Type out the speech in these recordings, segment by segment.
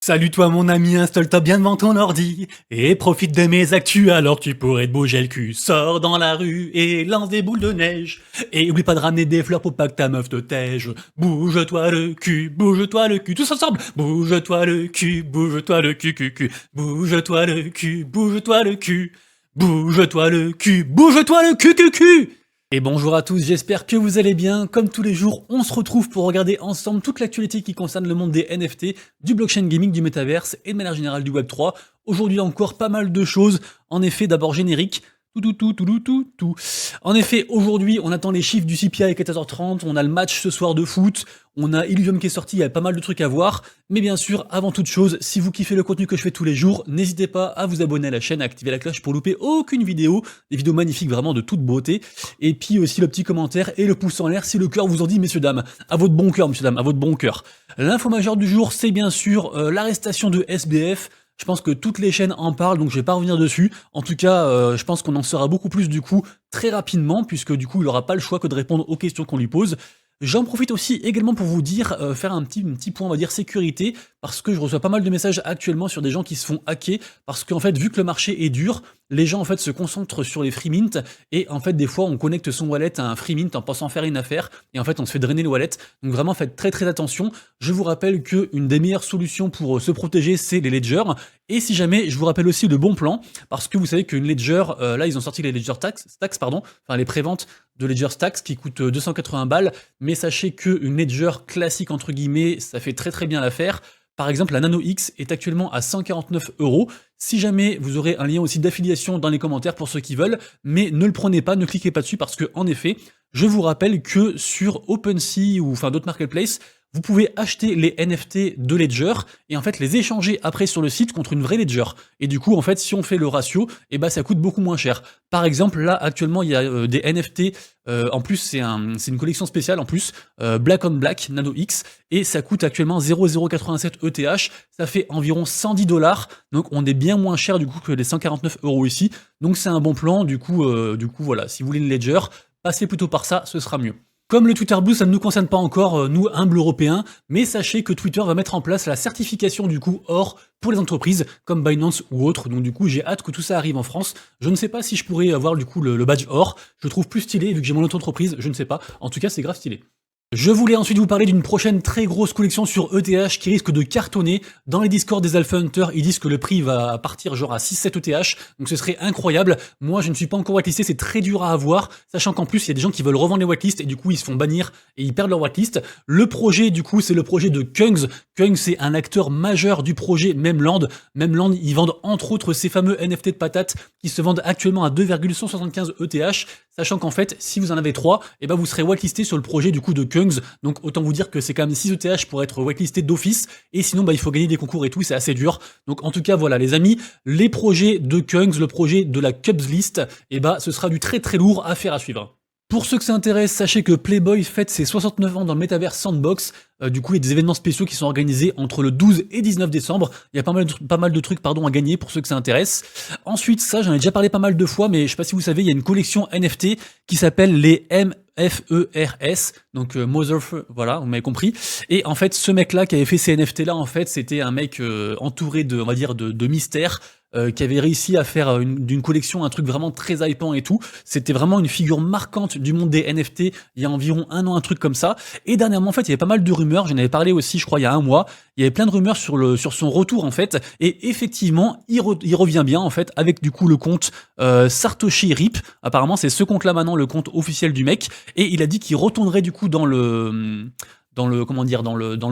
Salut toi mon ami, installe-toi bien devant ton ordi et profite de mes actus alors que tu pourrais te bouger le cul. Sors dans la rue et lance des boules de neige. Et oublie pas de ramener des fleurs pour pas que ta meuf te tège. Bouge-toi le cul, tous ensemble. Bouge-toi le cul, cul. Bouge-toi le cul, bouge-toi le cul. Bouge-toi le cul, bouge-toi le cul. Et bonjour à tous, j'espère que vous allez bien. Comme tous les jours, on se retrouve pour regarder ensemble toute l'actualité qui concerne le monde des NFT, du blockchain gaming, du métaverse et de manière générale du Web3. Aujourd'hui encore pas mal de choses. En effet, d'abord générique. Tout. En effet, aujourd'hui, on attend les chiffres du CPI à 14h30, on a le match ce soir de foot, on a Illuvium qui est sorti, il y a pas mal de trucs à voir. Mais bien sûr, avant toute chose, si vous kiffez le contenu que je fais tous les jours, n'hésitez pas à vous abonner à la chaîne, à activer la cloche pour louper aucune vidéo, des vidéos magnifiques vraiment de toute beauté. Et puis aussi le petit commentaire et le pouce en l'air si le cœur vous en dit, messieurs dames. À votre bon cœur, messieurs dames, à votre bon cœur. L'info majeure du jour, c'est bien sûr l'arrestation de SBF. Je pense que toutes les chaînes en parlent, donc je vais pas revenir dessus. En tout cas, je pense qu'on en saura beaucoup plus du coup très rapidement, puisque du coup il aura pas le choix que de répondre aux questions qu'on lui pose. J'en profite aussi également pour vous dire, faire un petit point, on va dire, sécurité, parce que je reçois pas mal de messages actuellement sur des gens qui se font hacker, parce qu'en fait, vu que le marché est dur, les gens en fait se concentrent sur les free mint, et en fait des fois on connecte son wallet à un free mint en pensant faire une affaire, et en fait on se fait drainer le wallet, donc vraiment faites très attention. Je vous rappelle qu'une des meilleures solutions pour se protéger, c'est les ledgers, et si jamais, je vous rappelle aussi le bon plan, parce que vous savez qu'une ledger, là ils ont sorti les ledger stacks, enfin les préventes de ledger stacks qui coûtent 280 balles, mais sachez qu'une ledger classique entre guillemets, ça fait très bien l'affaire. Par exemple, la Nano X est actuellement à 149 €. Si jamais, vous aurez un lien aussi d'affiliation dans les commentaires pour ceux qui veulent, mais ne le prenez pas, ne cliquez pas dessus parce que, en effet, je vous rappelle que sur OpenSea ou enfin d'autres marketplaces, vous pouvez acheter les NFT de Ledger et en fait les échanger après sur le site contre une vraie Ledger. Et du coup, en fait, si on fait le ratio, et ben ça coûte beaucoup moins cher. Par exemple, là, actuellement, il y a des NFT, en plus, c'est une collection spéciale, en plus, Black on Black, Nano X, et ça coûte actuellement 0,087 ETH, ça fait environ 110 $, donc on est bien moins cher du coup que les 149 € ici, donc c'est un bon plan, du coup voilà, si vous voulez une Ledger, passez plutôt par ça, ce sera mieux. Comme le Twitter Blue, ça ne nous concerne pas encore, nous, humbles Européens, mais sachez que Twitter va mettre en place la certification du coup or pour les entreprises comme Binance ou autres, donc du coup j'ai hâte que tout ça arrive en France. Je ne sais pas si je pourrais avoir du coup le badge or, je le trouve plus stylé vu que j'ai mon auto-entreprise, je ne sais pas, en tout cas c'est grave stylé. Je voulais ensuite vous parler d'une prochaine très grosse collection sur ETH qui risque de cartonner. Dans les Discord des Alpha Hunters, ils disent que le prix va partir genre à 6-7 ETH, donc ce serait incroyable. Moi, je ne suis pas encore whitelisté, c'est très dur à avoir, sachant qu'en plus, il y a des gens qui veulent revendre les whitelists et du coup, ils se font bannir et ils perdent leur whitelist. Le projet, du coup, c'est le projet de Kungs. Kungs, c'est un acteur majeur du projet Memland. Memland, ils vendent entre autres ces fameux NFT de patates qui se vendent actuellement à 2,175 ETH, sachant qu'en fait, si vous en avez 3, et ben vous serez whitelisté sur le projet du coup de Kungs. Donc autant vous dire que c'est quand même 6 ETH pour être whitelisté d'office, et sinon bah, il faut gagner des concours et tout, c'est assez dur. Donc en tout cas voilà les amis, les projets de Kungs, le projet de la Cubs List, et bah ce sera du très lourd à faire à suivre. Pour ceux que ça intéresse, sachez que Playboy fête ses 69 ans dans le Metaverse Sandbox. Du coup, il y a des événements spéciaux qui sont organisés entre le 12 et 19 décembre. Il y a pas mal de trucs à gagner pour ceux que ça intéresse. Ensuite, ça, j'en ai déjà parlé pas mal de fois, mais je sais pas si vous savez, il y a une collection NFT qui s'appelle les MFERS, donc voilà, vous m'avez compris. Et en fait, ce mec-là qui avait fait ces NFT-là, en fait, c'était un mec entouré de, on va dire, de mystères. Qui avait réussi à faire d'une collection un truc vraiment très hypant et tout. C'était vraiment une figure marquante du monde des NFT il y a environ un an, un truc comme ça. Et dernièrement, en fait, il y avait pas mal de rumeurs. J'en avais parlé aussi, je crois, il y a un mois. Il y avait plein de rumeurs sur son retour, en fait. Et effectivement, il revient bien, en fait, avec du coup le compte Sartoshi Rip. Apparemment, c'est ce compte-là maintenant, le compte officiel du mec. Et il a dit qu'il retournerait du coup dans le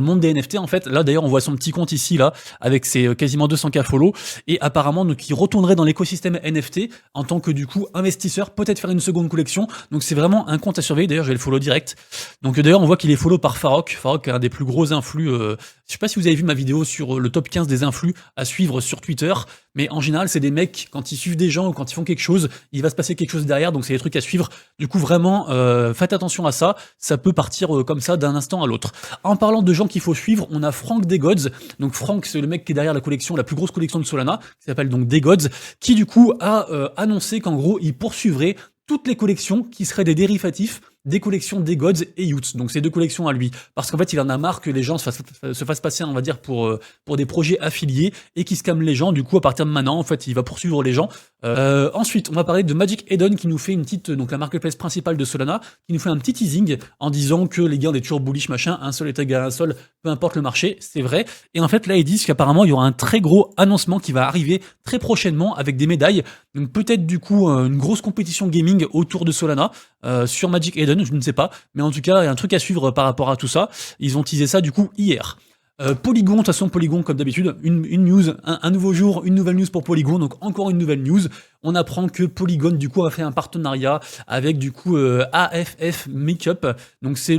monde des NFT en fait. Là d'ailleurs on voit son petit compte ici là avec ses quasiment 200K follow, et apparemment donc il retournerait dans l'écosystème NFT en tant que du coup investisseur, peut-être faire une seconde collection. Donc c'est vraiment un compte à surveiller. D'ailleurs je vais le follow direct. Donc d'ailleurs on voit qu'il est follow par Farok est un des plus gros influx. Je sais pas si vous avez vu ma vidéo sur le top 15 des influx à suivre sur Twitter, mais en général c'est des mecs, quand ils suivent des gens ou quand ils font quelque chose, il va se passer quelque chose derrière, donc c'est des trucs à suivre. Du coup vraiment faites attention à ça, ça peut partir comme ça d'un instant à l'autre. En parlant de gens qu'il faut suivre, on a Frank Degods. Donc Frank, c'est le mec qui est derrière la plus grosse collection de Solana, qui s'appelle donc Degods, qui du coup a annoncé qu'en gros il poursuivrait toutes les collections qui seraient des dérivatifs des collections des Gods et Youths. Donc c'est deux collections à lui. Parce qu'en fait, il en a marre que les gens se fassent passer, on va dire, pour des projets affiliés et qui scamment les gens. Du coup, à partir de maintenant, en fait, il va poursuivre les gens. Ensuite, on va parler de Magic Eden qui nous fait une petite, donc la marketplace principale de Solana, qui nous fait un petit teasing en disant que les gars, on est toujours bullish, machin, un sol est égal à un sol, peu importe le marché, c'est vrai. Et en fait, là, ils disent qu'apparemment, il y aura un très gros annoncement qui va arriver très prochainement avec des médailles. Donc peut-être du coup une grosse compétition gaming autour de Solana sur Magic Eden, je ne sais pas. Mais en tout cas, il y a un truc à suivre par rapport à tout ça. Ils ont teasé ça du coup hier. Polygon, de toute façon, Polygon, comme d'habitude, une news, un nouveau jour, une nouvelle news pour Polygon, donc encore une nouvelle news. On apprend que Polygon, du coup, a fait un partenariat avec, du coup, AFF Makeup. Donc, c'est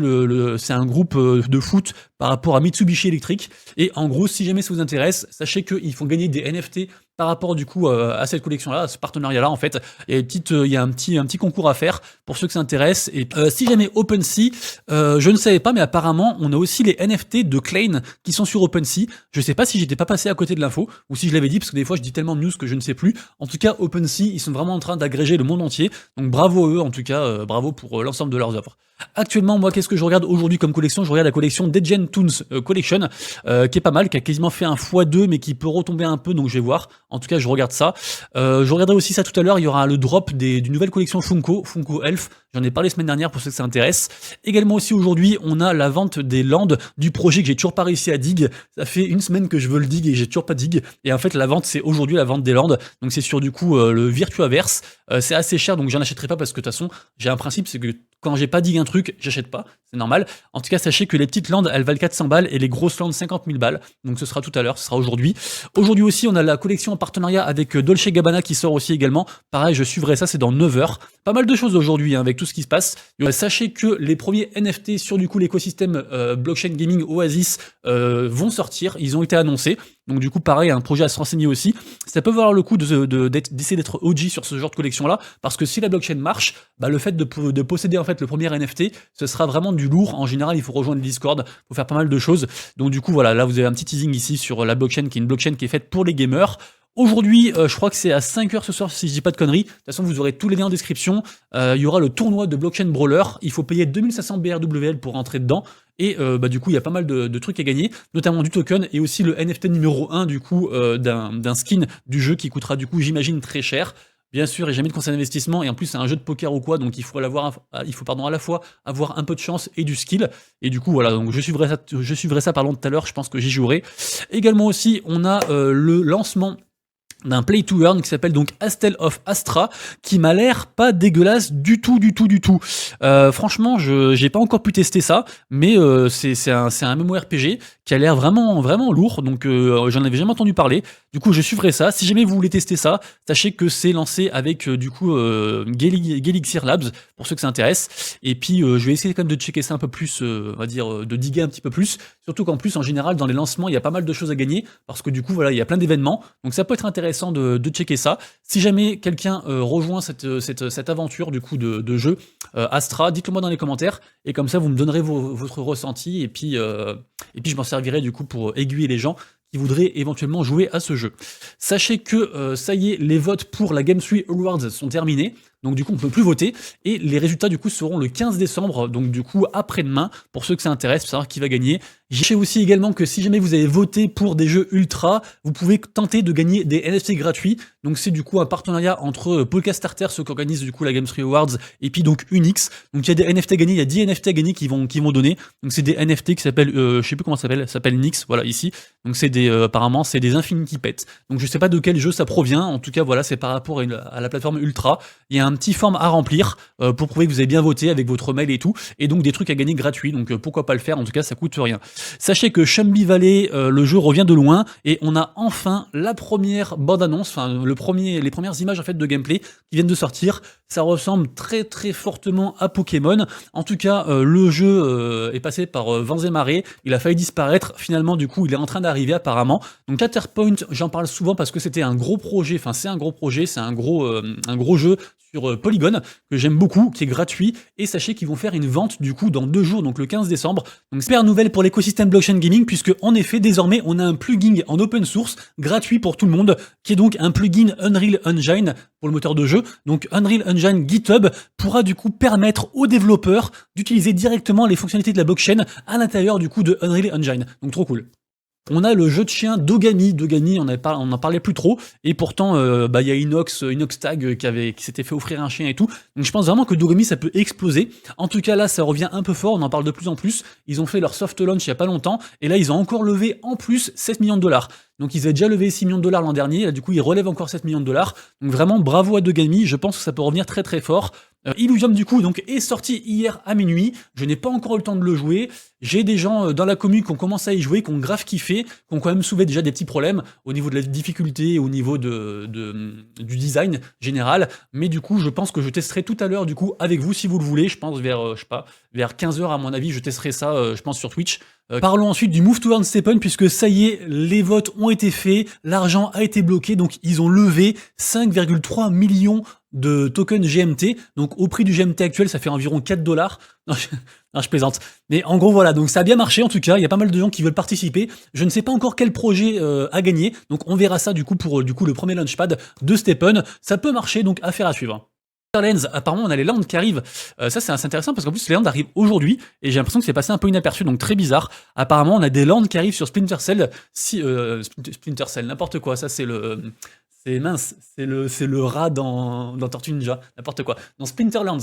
c'est un groupe de foot par rapport à Mitsubishi Electric. Et en gros, si jamais ça vous intéresse, sachez qu'ils font gagner des NFT par rapport, du coup, à cette collection-là, à ce partenariat-là, en fait. Il y a un petit concours à faire pour ceux que ça intéresse. Et si jamais OpenSea, je ne savais pas, mais apparemment, on a aussi les NFT de Klein qui sont sur OpenSea. Je sais pas si j'étais pas passé à côté de l'info ou si je l'avais dit, parce que des fois, je dis tellement de news que je ne sais plus. En tout cas, OpenSea, ils sont vraiment en train d'agréger le monde entier. Donc bravo à eux, en tout cas, bravo pour l'ensemble de leurs œuvres. Actuellement, moi, qu'est-ce que je regarde aujourd'hui comme collection? Je regarde la collection Dejen Toons Collection, qui est pas mal, qui a quasiment fait un x2, mais qui peut retomber un peu, donc je vais voir. En tout cas, je regarde ça. Je regarderai aussi ça tout à l'heure, il y aura le drop d'une nouvelle collection Funko Elf. J'en ai parlé semaine dernière pour ceux que ça intéresse. Également aussi aujourd'hui, on a la vente des landes du projet que j'ai toujours pas réussi à dig. Ça fait une semaine que je veux le dig et j'ai toujours pas dig. Et en fait, la vente, c'est aujourd'hui la vente des landes. Donc c'est sur du coup le Virtuaverse. C'est assez cher, donc j'en achèterai pas parce que de toute façon, j'ai un principe, c'est que quand j'ai pas dig un truc, j'achète pas, c'est normal. En tout cas, sachez que les petites landes, elles valent 400 balles et les grosses landes 50 000 balles. Donc ce sera tout à l'heure, ce sera aujourd'hui. Aujourd'hui aussi, on a la collection en partenariat avec Dolce Gabbana qui sort aussi également. Pareil, je suivrai ça, c'est dans 9 heures. Pas mal de choses aujourd'hui avec tout ce qui se passe. Sachez que les premiers NFT sur du coup l'écosystème blockchain gaming Oasis vont sortir. Ils ont été annoncés. Donc du coup, pareil, un projet à se renseigner aussi. Ça peut valoir le coup d'essayer d'être OG sur ce genre de collection-là, parce que si la blockchain marche, bah, le fait de posséder en fait le premier NFT, ce sera vraiment du lourd. En général, il faut rejoindre le Discord, il faut faire pas mal de choses. Donc du coup, voilà, là vous avez un petit teasing ici sur la blockchain, qui est une blockchain qui est faite pour les gamers. Aujourd'hui, je crois que c'est à 5h ce soir, si je dis pas de conneries. De toute façon, vous aurez tous les liens en description. Il y aura le tournoi de Blockchain Brawler. Il faut payer 2500 BRWL pour rentrer dedans. Et bah, du coup, il y a pas mal de trucs à gagner, notamment du token et aussi le NFT numéro 1 du coup, d'un skin du jeu qui coûtera du coup, j'imagine, très cher. Bien sûr, et jamais de conseil d'investissement, et en plus c'est un jeu de poker ou quoi, donc il faut à la fois avoir un peu de chance et du skill. Et du coup voilà, donc je suivrai ça tout à l'heure, je pense que j'y jouerai. Également aussi, on a le lancement d'un play to earn qui s'appelle donc Astel of Astra, qui m'a l'air pas dégueulasse du tout. Franchement, j'ai pas encore pu tester ça, mais c'est un MMORPG qui a l'air vraiment lourd, donc j'en avais jamais entendu parler. Du coup, je suivrai ça. Si jamais vous voulez tester ça, sachez que c'est lancé avec du coup Gelixir Labs, pour ceux que ça intéresse. Et puis, je vais essayer quand même de checker ça un peu plus, on va dire, de diguer un petit peu plus. Surtout qu'en plus, en général, dans les lancements, il y a pas mal de choses à gagner, parce que du coup, voilà, il y a plein d'événements. Donc ça peut être intéressant de checker ça. Si jamais quelqu'un rejoint cette aventure du coup de jeu Astra, dites-le moi dans les commentaires, et comme ça, vous me donnerez votre ressenti, et puis je m'en servirai du coup pour aiguiller les gens qui voudraient éventuellement jouer à ce jeu. Sachez que ça y est, les votes pour la Game 3 Awards sont terminés. Donc du coup, on ne peut plus voter. Et les résultats du coup seront le 15 décembre, donc du coup après-demain, pour ceux que ça intéresse, pour savoir qui va gagner. Je sais aussi également que si jamais vous avez voté pour des jeux ultra, vous pouvez tenter de gagner des NFT gratuits. Donc c'est du coup un partenariat entre Polka Starter, ceux qui organisent du coup la Game 3 Awards, et puis donc Unix. Donc il y a des NFT à gagner, il y a 10 NFT à gagner qui vont donner. Donc c'est des NFT qui s'appellent, je sais plus comment ça s'appelle Nix, voilà ici. Donc c'est apparemment c'est des Infinity Pets. Donc je sais pas de quel jeu ça provient. En tout cas voilà, c'est par rapport à la plateforme Ultra. Il y a un petit form à remplir pour prouver que vous avez bien voté avec votre mail et tout, et donc des trucs à gagner gratuits, donc pourquoi pas le faire, en tout cas ça coûte rien. Sachez que Chumby Valley, le jeu revient de loin, et on a enfin la première bande-annonce, enfin les premières images en fait de gameplay qui viennent de sortir. Ça ressemble très fortement à Pokémon. En tout cas, le jeu est passé par vents et marées, il a failli disparaître, finalement du coup il est en train d'arriver apparemment. Donc Shatterpoint, j'en parle souvent parce que c'était un gros projet, enfin c'est un gros projet, c'est un gros jeu sur Polygon, que j'aime beaucoup, qui est gratuit, et sachez qu'ils vont faire une vente du coup dans 2 jours, donc le 15 décembre. Donc super nouvelle pour l'écosystème blockchain gaming, puisque en effet, désormais, on a un plugin en open source, gratuit pour tout le monde, qui est donc un plugin Unreal Engine pour le moteur de jeu. Donc Unreal Engine GitHub pourra du coup permettre aux développeurs d'utiliser directement les fonctionnalités de la blockchain à l'intérieur du coup de Unreal Engine. Donc trop cool. On a le jeu de chien Dogami. Dogami, on n'en parlait plus trop. Et pourtant, il y a Inox Tag qui s'était fait offrir un chien et tout. Donc je pense vraiment que Dogami, ça peut exploser. En tout cas, là, ça revient un peu fort. On en parle de plus en plus. Ils ont fait leur soft launch il y a pas longtemps. Et là, ils ont encore levé en plus 7 millions de dollars. Donc ils avaient déjà levé 6 millions de dollars l'an dernier. Là, du coup, ils relèvent encore 7 millions de dollars. Donc vraiment, bravo à Dogami. Je pense que ça peut revenir très très fort. Illuvium du coup donc est sorti hier à minuit, je n'ai pas encore eu le temps de le jouer, j'ai des gens dans la commu qui ont commencé à y jouer, qui ont grave kiffé, qui ont quand même soulevé déjà des petits problèmes au niveau de la difficulté, au niveau du design général, mais du coup je pense que je testerai tout à l'heure du coup avec vous si vous le voulez, je pense vers, je sais pas, vers 15h à mon avis je testerai ça je pense sur Twitch. Parlons ensuite du Move to Earn STEPN, puisque ça y est, les votes ont été faits, l'argent a été bloqué, donc ils ont levé 5,3 millions de tokens GMT, donc au prix du GMT actuel, ça fait environ 4 $. Non, je plaisante. Mais en gros, voilà, donc ça a bien marché en tout cas, il y a pas mal de gens qui veulent participer. Je ne sais pas encore quel projet a gagné, donc on verra ça du coup pour le premier launchpad de STEPN. Ça peut marcher, donc affaire à suivre. Lens, apparemment on a les lands qui arrivent, ça c'est assez intéressant parce qu'en plus les lands arrivent aujourd'hui et j'ai l'impression que c'est passé un peu inaperçu, donc très bizarre. Apparemment on a des lands qui arrivent sur Splinter Cell, Splinter Cell, n'importe quoi, ça c'est le... C'est mince, c'est le rat dans Tortue Ninja, n'importe quoi. Dans Splinterlands,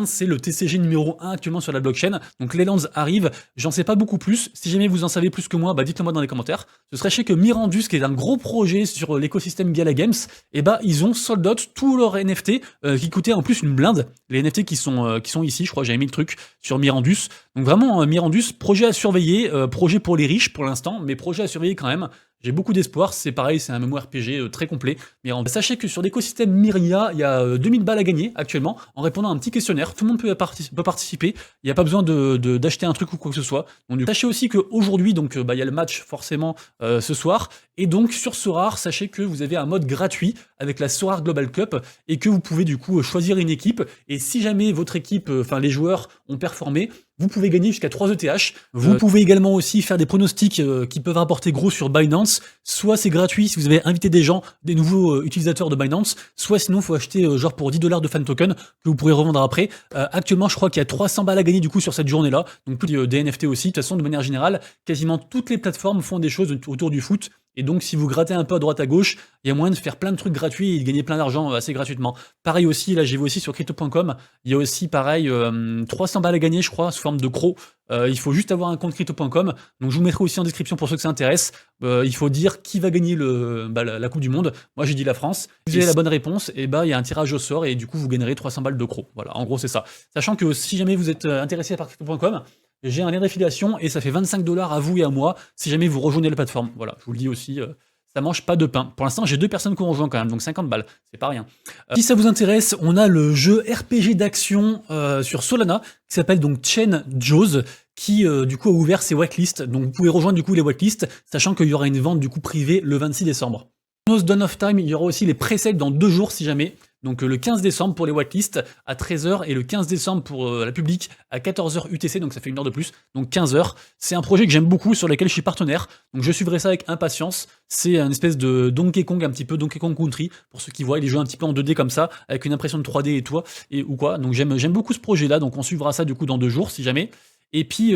c'est le TCG numéro 1 actuellement sur la blockchain, donc les lands arrivent, j'en sais pas beaucoup plus, si jamais vous en savez plus que moi, dites-le moi dans les commentaires. Ce serait chez que Mirandus, qui est un gros projet sur l'écosystème Gala Games, et ils ont sold out tous leurs NFT, qui coûtaient en plus une blinde, les NFT qui sont ici, je crois, j'avais mis le truc sur Mirandus, donc vraiment Mirandus, projet à surveiller, projet pour les riches pour l'instant, mais projet à surveiller quand même. J'ai beaucoup d'espoir, c'est pareil, c'est un MMORPG très complet. Mais sachez que sur l'écosystème Myria, il y a 2000 balles à gagner actuellement en répondant à un petit questionnaire. Tout le monde peut participer, il n'y a pas besoin d'acheter un truc ou quoi que ce soit. Donc, sachez aussi qu'aujourd'hui, il y a le match forcément ce soir. Et donc sur Sorare, sachez que vous avez un mode gratuit avec la Sorare Global Cup et que vous pouvez du coup choisir une équipe. Et si jamais votre équipe, les joueurs ont performé, vous pouvez gagner jusqu'à 3 ETH. Vous pouvez également aussi faire des pronostics qui peuvent rapporter gros sur Binance. Soit c'est gratuit si vous avez invité des gens, des nouveaux utilisateurs de Binance, soit sinon il faut acheter genre pour 10 $ de fan token que vous pourrez revendre après. Actuellement je crois qu'il y a 300 balles à gagner du coup sur cette journée-là, donc plus des NFT aussi. De toute façon de manière générale, quasiment toutes les plateformes font des choses autour du foot. Et donc, si vous grattez un peu à droite à gauche, il y a moyen de faire plein de trucs gratuits et de gagner plein d'argent assez gratuitement. Pareil aussi, là j'ai vu aussi sur crypto.com, il y a aussi pareil 300 balles à gagner je crois, sous forme de crocs. Il faut juste avoir un compte crypto.com, donc je vous mettrai aussi en description pour ceux que ça intéresse. Il faut dire qui va gagner la Coupe du Monde. Moi j'ai dit la France. Si vous avez la bonne réponse, et il y a un tirage au sort et du coup vous gagnerez 300 balles de crocs. Voilà, en gros c'est ça. Sachant que si jamais vous êtes intéressé par crypto.com, j'ai un lien d'affiliation et ça fait 25 $ à vous et à moi si jamais vous rejoignez la plateforme. Voilà, je vous le dis aussi, ça mange pas de pain. Pour l'instant, j'ai 2 personnes qui ont rejoint quand même, donc 50 balles, c'est pas rien. Si ça vous intéresse, on a le jeu RPG d'action sur Solana qui s'appelle donc Chain Jaws, qui du coup a ouvert ses whitelists. Donc vous pouvez rejoindre du coup les whitelists, sachant qu'il y aura une vente du coup privée le 26 décembre. Dawn of Time, il y aura aussi les presales dans 2 jours si jamais. Donc le 15 décembre pour les whitelists à 13h et le 15 décembre pour la public à 14h UTC, donc ça fait 1 heure de plus, donc 15h. C'est un projet que j'aime beaucoup, sur lequel je suis partenaire, donc je suivrai ça avec impatience. C'est une espèce de Donkey Kong, un petit peu Donkey Kong Country, pour ceux qui voient, il est joué un petit peu en 2D comme ça, avec une impression de 3D ou quoi. Donc j'aime beaucoup ce projet-là, donc on suivra ça du coup dans 2 jours si jamais. Et puis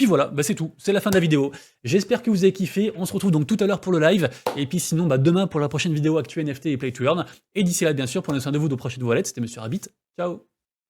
voilà, c'est tout, c'est la fin de la vidéo. J'espère que vous avez kiffé, on se retrouve donc tout à l'heure pour le live, et puis sinon demain pour la prochaine vidéo Actu NFT et Play to Earn. Et d'ici là bien sûr, prenez soin de vous, de prochaines wallets, c'était Monsieur Rabbit, ciao.